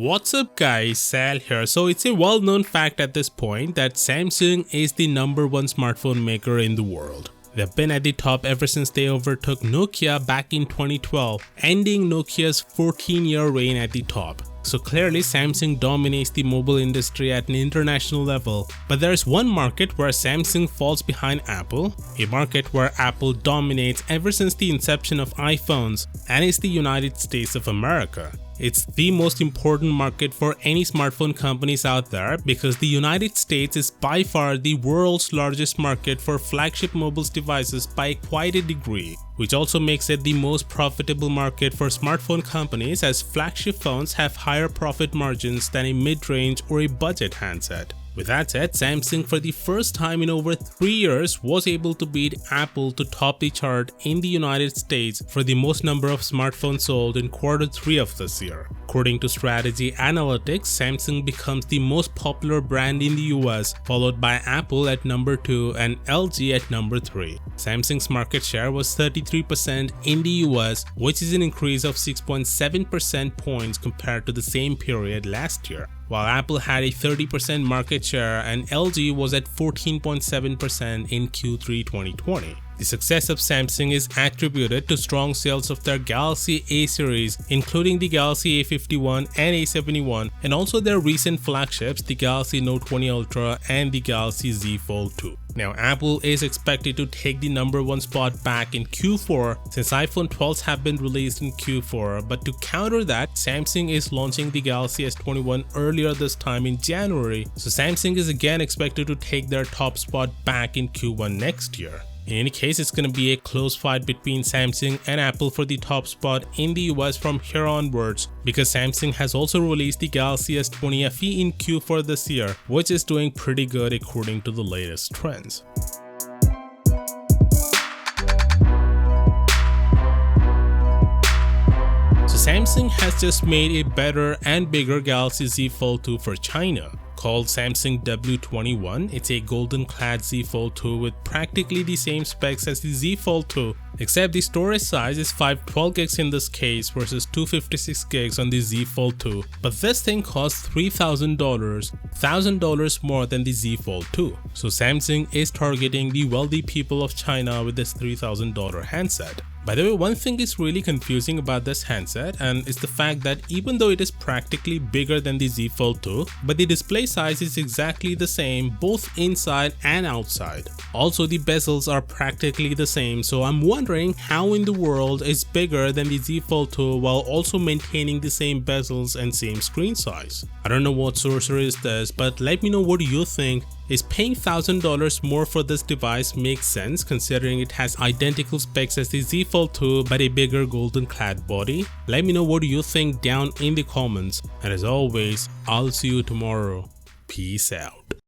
What's up guys, Sal here. So it's a well-known fact at this point that Samsung is the #1 smartphone maker in the world. They've been at the top ever since they overtook Nokia back in 2012, ending Nokia's 14-year reign at the top. So clearly Samsung dominates the mobile industry at an international level, but there's one market where Samsung falls behind Apple, a market where Apple dominates ever since the inception of iPhones, and it's the United States of America. It's the most important market for any smartphone companies out there because the United States is by far the world's largest market for flagship mobile devices by quite a degree, which also makes it the most profitable market for smartphone companies as flagship phones have higher profit margins than a mid-range or a budget handset. With that said, Samsung for the first time in over 3 years was able to beat Apple to top the chart in the United States for the most number of smartphones sold in Q3 of this year. According to Strategy Analytics, Samsung becomes the most popular brand in the US, followed by Apple at number 2 and LG at number 3. Samsung's market share was 33% in the US, which is an increase of 6.7% points compared to the same period last year, while Apple had a 30% market share and LG was at 14.7% in Q3 2020. The success of Samsung is attributed to strong sales of their Galaxy A series, including the Galaxy A51 and A71, and also their recent flagships, the Galaxy Note 20 Ultra and the Galaxy Z Fold 2. Now, Apple is expected to take the #1 spot back in Q4 since iPhone 12s have been released in Q4, but to counter that, Samsung is launching the Galaxy S21 earlier this time in January, so Samsung is again expected to take their top spot back in Q1 next year. In any case, it's going to be a close fight between Samsung and Apple for the top spot in the US from here onwards, because Samsung has also released the Galaxy S20 FE in Q4 this year, which is doing pretty good according to the latest trends. So Samsung has just made a better and bigger Galaxy Z Fold 2 for China. Called Samsung W21, it's a golden clad Z Fold 2 with practically the same specs as the Z Fold 2, except the storage size is 512 gigs in this case versus 256 gigs on the Z Fold 2, but this thing costs $3,000, $1,000 more than the Z Fold 2. So Samsung is targeting the wealthy people of China with this $3,000 handset. By the way, one thing is really confusing about this handset, and it's the fact that even though it is practically bigger than the Z Fold 2, but the display size is exactly the same both inside and outside. Also, the bezels are practically the same, so I'm wondering how in the world it's bigger than the Z Fold 2 while also maintaining the same bezels and same screen size. I don't know what sorcery is this, but let me know what you think. Is paying $1,000 more for this device make sense considering it has identical specs as the Z Fold 2 but a bigger golden clad body? Let me know what you think down in the comments, and as always, I'll see you tomorrow. Peace out.